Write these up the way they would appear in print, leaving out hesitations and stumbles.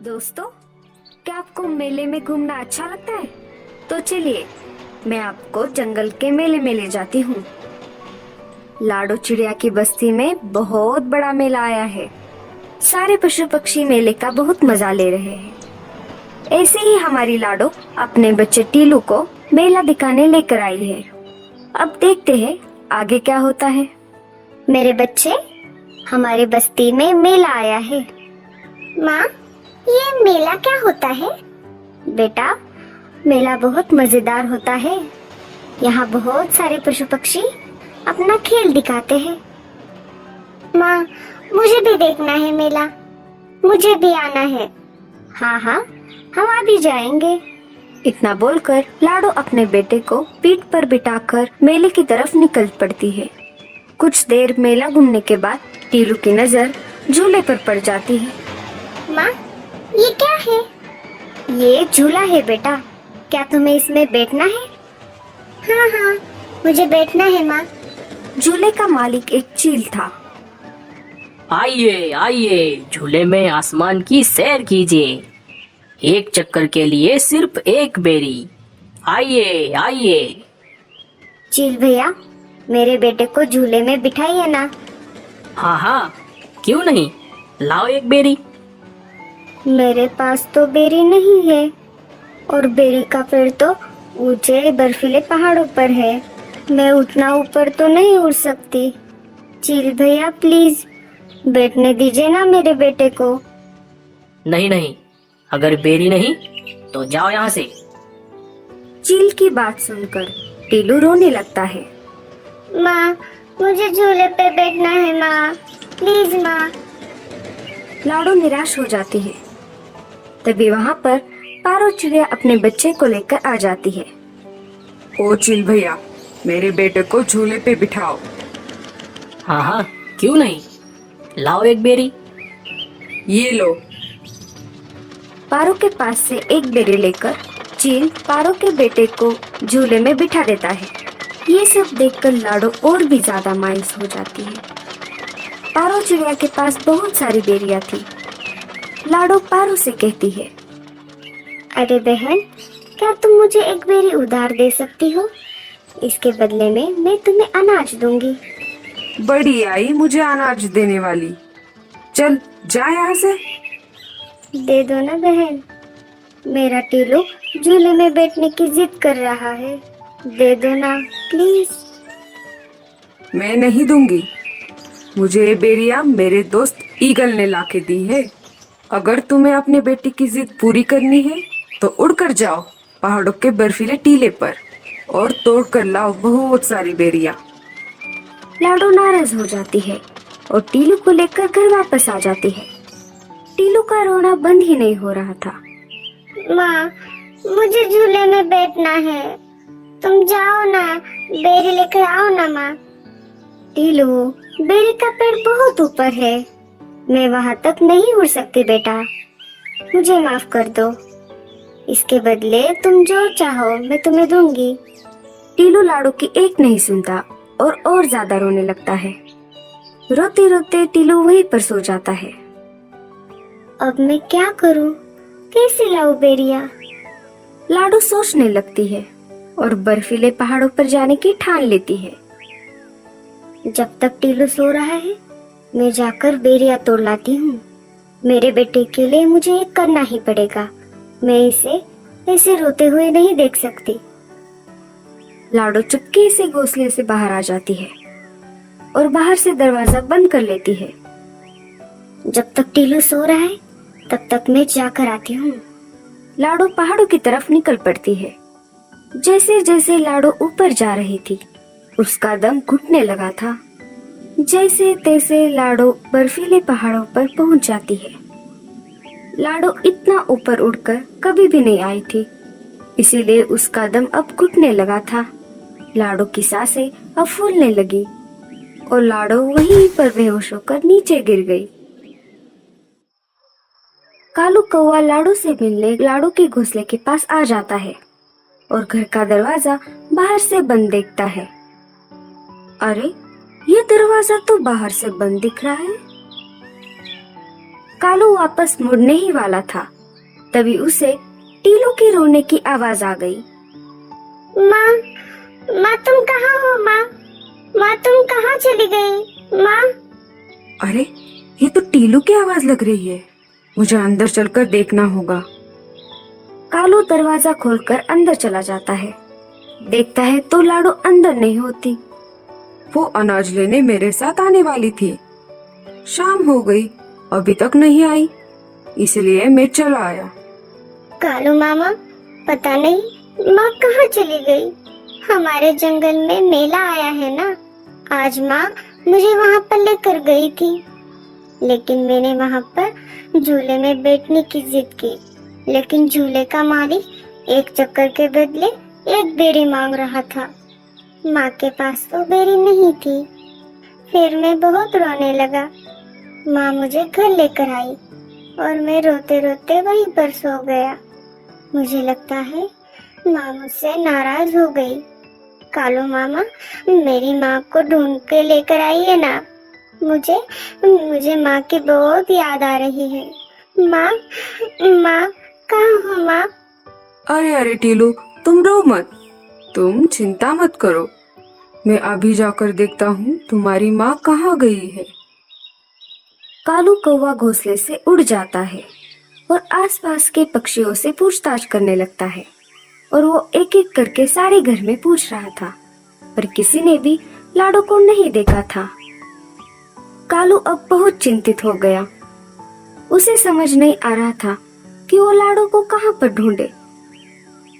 दोस्तों, क्या आपको मेले में घूमना अच्छा लगता है? तो चलिए, मैं आपको जंगल के मेले में ले जाती हूँ। लाडो चिड़िया की बस्ती में बहुत बड़ा मेला आया है। सारे पशु पक्षी मेले का बहुत मजा ले रहे हैं। ऐसे ही हमारी लाडो अपने बच्चे टीलू को मेला दिखाने लेकर आई है। अब देखते हैं आगे क्या होता है। मेरे बच्चे, हमारी बस्ती में मेला आया है। माँ, ये मेला क्या होता है? बेटा, मेला बहुत मजेदार होता है। यहाँ बहुत सारे पशु पक्षी अपना खेल दिखाते हैं। माँ, मुझे भी देखना है मेला। मुझे भी आना है। हाँ हाँ, हम आ भी जाएंगे। इतना बोलकर लाडो अपने बेटे को पीठ पर बिठाकर मेले की तरफ निकल पड़ती है। कुछ देर मेला घूमने के बाद टीलू की नजर झूले पर पड़ जाती है। माँ, ये क्या है? ये झूला है बेटा। क्या तुम्हें इसमें बैठना है? हाँ हाँ, मुझे बैठना है माँ। झूले का मालिक एक चील था। आइए आइए, झूले में आसमान की सैर कीजिए। एक चक्कर के लिए सिर्फ एक बेरी। आइए आइए। चील भैया, मेरे बेटे को झूले में बिठाइए ना। हाँ हाँ, क्यों नहीं, लाओ एक बेरी। मेरे पास तो बेरी नहीं है, और बेरी का पेड़ तो ऊंचे बर्फीले पहाड़ों पर है। मैं उतना ऊपर तो नहीं उड़ सकती। चील भैया प्लीज बैठने दीजिए ना मेरे बेटे को। नहीं नहीं, अगर बेरी नहीं तो जाओ यहाँ से। चील की बात सुनकर टीलू रोने लगता है। माँ, मुझे झूले पे बैठना है माँ, प्लीज माँ। लाडो निराश हो जाती है। तभी वहाँ पर पारो चिड़िया अपने बच्चे को लेकर आ जाती है। ओ चिल भैया, मेरे बेटे को झूले पे बिठाओ। हाँ हाँ, क्यों नहीं, लाओ एक बेरी। ये लो। पारो के पास से एक बेरी लेकर चील पारो के बेटे को झूले में बिठा देता है। ये सब देखकर लाडो और भी ज्यादा मायूस हो जाती है। पारो चिड़िया के पास बहुत सारी बेरियां थी। लाडो पारो से कहती है, अरे बहन, क्या तुम मुझे एक बेरी उधार दे सकती हो? इसके बदले में मैं तुम्हें अनाज दूंगी। बड़ी आई मुझे अनाज देने वाली। चल जा यहाँ से। दे दो ना बहन, मेरा टीलू झूले में बैठने की जिद कर रहा है। दे दो ना प्लीज। मैं नहीं दूंगी। मुझे ये बेरिया मेरे दोस्त ईगल ने लाके दी है। अगर तुम्हें अपने बेटे की जिद पूरी करनी है तो उड़कर जाओ पहाड़ों के बर्फीले टीले पर और तोड़ कर लाओ बहुत सारी बेरिया। लाडो नाराज हो जाती है और टीलू को लेकर घर वापस आ जाती है। टीलू का रोना बंद ही नहीं हो रहा था। माँ, मुझे झूले में बैठना है। तुम जाओ ना, बेरी लेकर आओ ना माँ। टीलू, बेरी का पेड़ बहुत ऊपर है। मैं वहाँ तक नहीं उड़ सकती बेटा। मुझे माफ कर दो। इसके बदले तुम जो चाहो मैं तुम्हें दूंगी। टीलू लाडो की एक नहीं सुनता और ज्यादा रोने लगता है। रोते रोते टीलू वहीं पर सो जाता है। अब मैं क्या करूँ? कैसे लाऊं बेरिया? लाडो सोचने लगती है और बर्फीले पहाड़ों पर जाने की ठान लेती है। जब तक टीलू सो रहा है, मैं जाकर बेरिया तोड़ लाती हूँ। मेरे बेटे के लिए मुझे ये करना ही पड़ेगा। मैं इसे ऐसे रोते हुए नहीं देख सकती। लाडो चुपके से घोंसले से बाहर आ जाती है और बाहर से दरवाजा बंद कर लेती है। जब तक टीलू सो रहा है, तब तक मैं जाकर आती हूँ। लाडो पहाड़ों की तरफ निकल पड़ती है। जैसे जैसे लाडो ऊपर जा रही थी, उसका दम घुटने लगा था। जैसे तैसे लाडो बर्फीले पहाड़ों पर पहुंच जाती है। लाडो इतना ऊपर उड़कर कभी भी नहीं आई थी, इसीलिए उसका दम अब घुटने लगा था। लाडो की सांसें अब फूलने लगी और लाडो वहीं पर बेहोश होकर नीचे गिर गई। कालू कौवा लाडो से मिलने लाडो के घोंसले के पास आ जाता है और घर का दरवाजा बाहर से बंद देखता है। अरे, ये दरवाजा तो बाहर से बंद दिख रहा है। कालू वापस मुड़ने ही वाला था तभी उसे टीलू के रोने की आवाज आ गई। माँ, माँ तुम कहाँ हो? माँ, माँ तुम कहाँ चली गई? माँ। अरे ये तो टीलू की आवाज लग रही है, मुझे अंदर चलकर देखना होगा। कालू दरवाजा खोलकर अंदर चला जाता है। देखता है तो लाडो अंदर नहीं होती। वो अनाज लेने मेरे साथ आने वाली थी। शाम हो गई, अभी तक नहीं आई, इसलिए मैं चला आया। कालू मामा, पता नहीं माँ कहाँ चली गई। हमारे जंगल में मेला आया है ना, आज माँ मुझे वहाँ पर लेकर गई थी, लेकिन मैंने वहाँ पर झूले में बैठने की जिद की, लेकिन झूले का मालिक एक चक्कर के बदले एक बेरी मांग रहा था। माँ के पास तो बेरी नहीं थी। फिर मैं बहुत रोने लगा। माँ मुझे घर लेकर आई और मैं रोते रोते वहीं पर सो गया। मुझे लगता है माँ मुझसे नाराज हो गई। कालू मामा, मेरी माँ को ढूंढ के लेकर आइए ना। मुझे माँ की बहुत याद आ रही है। माँ, माँ कहाँ हो माँ? अरे अरे टीलू, तुम रो मत, तुम चिंता मत करो, मैं अभी जाकर देखता हूँ तुम्हारी माँ कहाँ गई है। कालू कौवा घोंसले से उड़ जाता है और आसपास के पक्षियों से पूछताछ करने लगता है, और वो एक एक करके सारे घर में पूछ रहा था, पर किसी ने भी लाडो को नहीं देखा था। कालू अब बहुत चिंतित हो गया। उसे समझ नहीं आ रहा था कि वो लाडो को कहाँ पर ढूंढे।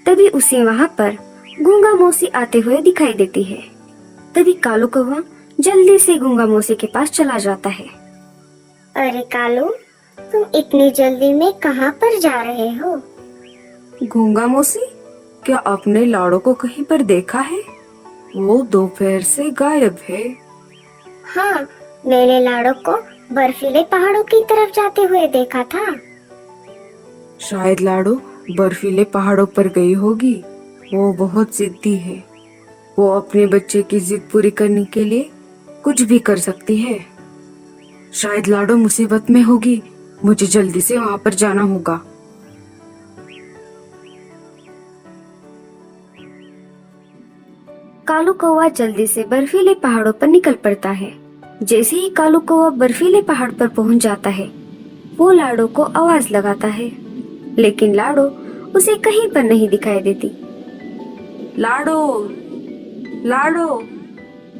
तभी उसे वहाँ पर गूंगा मौसी आते हुए दिखाई देती है। तभी कालू कौवा जल्दी से गूंगा मौसी के पास चला जाता है। अरे कालू, तुम इतनी जल्दी में कहाँ पर जा रहे हो? गूंगा मौसी, क्या आपने लाडो को कहीं पर देखा है? वो दोपहर से गायब है। हाँ, मैंने लाडो को बर्फीले पहाड़ों की तरफ जाते हुए देखा था। शायद लाडो बर्फीले पहाड़ों पर गई होगी। वो बहुत जिद्दी है, वो अपने बच्चे की जिद पूरी करने के लिए कुछ भी कर सकती है। शायद लाडो मुसीबत में होगी, मुझे जल्दी से वहां पर जाना होगा। कालू कौवा जल्दी से बर्फीले पहाड़ों पर निकल पड़ता है। जैसे ही कालू कौवा बर्फीले पहाड़ पर पहुंच जाता है, वो लाडो को आवाज लगाता है, लेकिन लाडो उसे कहीं पर नहीं दिखाई देती। लाडो, लाडो,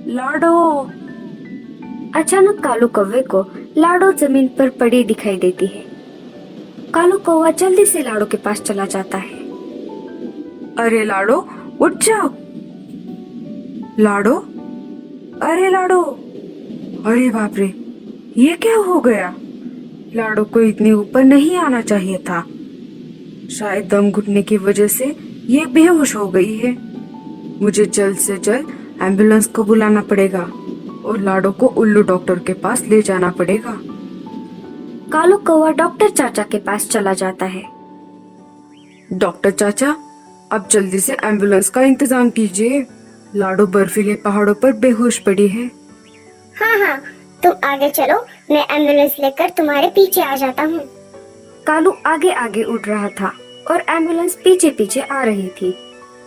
लाडो। अचानक कालू कौवे को लाडो जमीन पर पड़ी दिखाई देती है। कालू कौवा जल्दी से लाडो के पास चला जाता है। अरे लाडो, उठ जाओ। लाडो, अरे लाडो, अरे बाप रे, ये क्या हो गया? लाडो को इतने ऊपर नहीं आना चाहिए था। शायद दम घुटने की वजह से ये बेहोश हो गई है। मुझे जल्द से जल्द एम्बुलेंस को बुलाना पड़ेगा और लाडो को उल्लू डॉक्टर के पास ले जाना पड़ेगा। कालू कौवा डॉक्टर चाचा के पास चला जाता है। डॉक्टर चाचा, अब जल्दी से एम्बुलेंस का इंतजाम कीजिए। लाडो बर्फीले पहाड़ों पर बेहोश पड़ी है। हाँ हाँ, तुम आगे चलो, मैं एम्बुलेंस लेकर तुम्हारे पीछे आ जाता हूँ। कालू आगे आगे उड़ रहा था और एम्बुलेंस पीछे पीछे आ रही थी।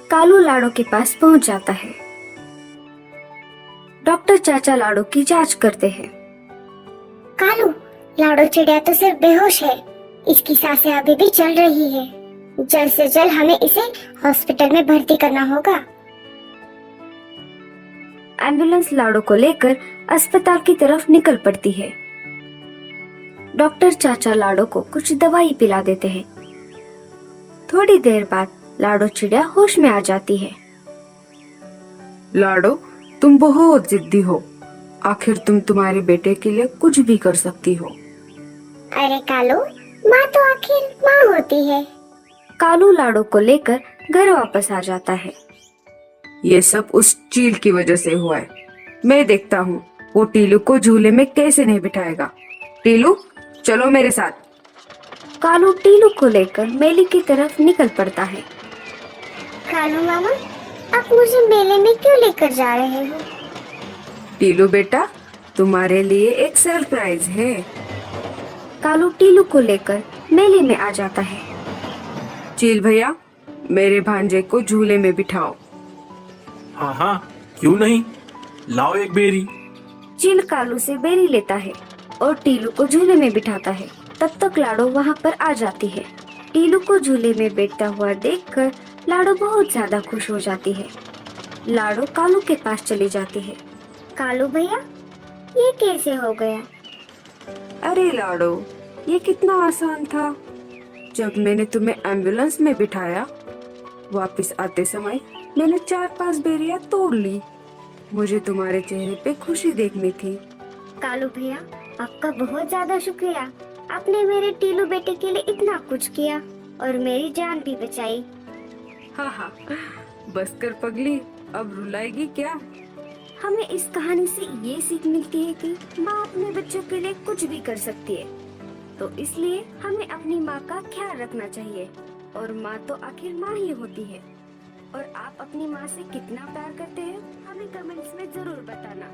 कालू लाडो के पास पहुंच जाता है। डॉक्टर चाचा लाडो की जांच करते हैं। कालू, लाडो चिड़िया तो सिर्फ बेहोश है, इसकी सांसें अभी भी चल रही है। जल्द से जल्द हमें इसे हॉस्पिटल में भर्ती करना होगा। एम्बुलेंस लाडो को लेकर अस्पताल की तरफ निकल पड़ती है। डॉक्टर चाचा लाडो को कुछ दवाई पिला देते हैं। थोड़ी देर बाद लाडो चिड़िया होश में आ जाती है। लाडो, तुम बहुत जिद्दी हो, आखिर तुम तुम्हारे बेटे के लिए कुछ भी कर सकती हो। अरे कालू, माँ तो आखिर माँ होती है। कालू लाडो को लेकर घर वापस आ जाता है। ये सब उस चील की वजह से हुआ है। मैं देखता हूँ वो टीलू को झूले में कैसे नहीं बिठाएगा। टीलू, चलो मेरे साथ। कालू टीलू को लेकर मेले की तरफ निकल पड़ता है। कालू मामा, आप मुझे मेले में क्यों लेकर जा रहे हो? टीलू बेटा, तुम्हारे लिए एक सरप्राइज है। कालू टीलू को लेकर मेले में आ जाता है। चील भैया, मेरे भांजे को झूले में बिठाओ। हाँ हाँ, क्यों नहीं, लाओ एक बेरी। चील कालू से बेरी लेता है और टीलू को झूले में बिठाता है। तब तक लाडो वहाँ पर आ जाती है। टीलू को झूले में बैठता हुआ देखकर लाडो बहुत ज्यादा खुश हो जाती है। लाडो कालू के पास चली जाती है। कालू भैया, ये कैसे हो गया? अरे लाडो, ये कितना आसान था। जब मैंने तुम्हें एम्बुलेंस में बिठाया, वापस आते समय मैंने 4-5 बेरियां तोड़ ली। मुझे तुम्हारे चेहरे पे खुशी देखनी थी। कालू भैया, आपका बहुत ज्यादा शुक्रिया। आपने मेरे टीलू बेटे के लिए इतना कुछ किया और मेरी जान भी बचाई। हाँ हाँ, बस कर पगली, अब रुलाएगी क्या? हमें इस कहानी से ये सीख मिलती है कि माँ अपने बच्चों के लिए कुछ भी कर सकती है, तो इसलिए हमें अपनी माँ का ख्याल रखना चाहिए। और माँ तो आखिर माँ ही होती है। और आप अपनी माँ से कितना प्यार करते हैं, हमें कमेंट्स में जरूर बताना।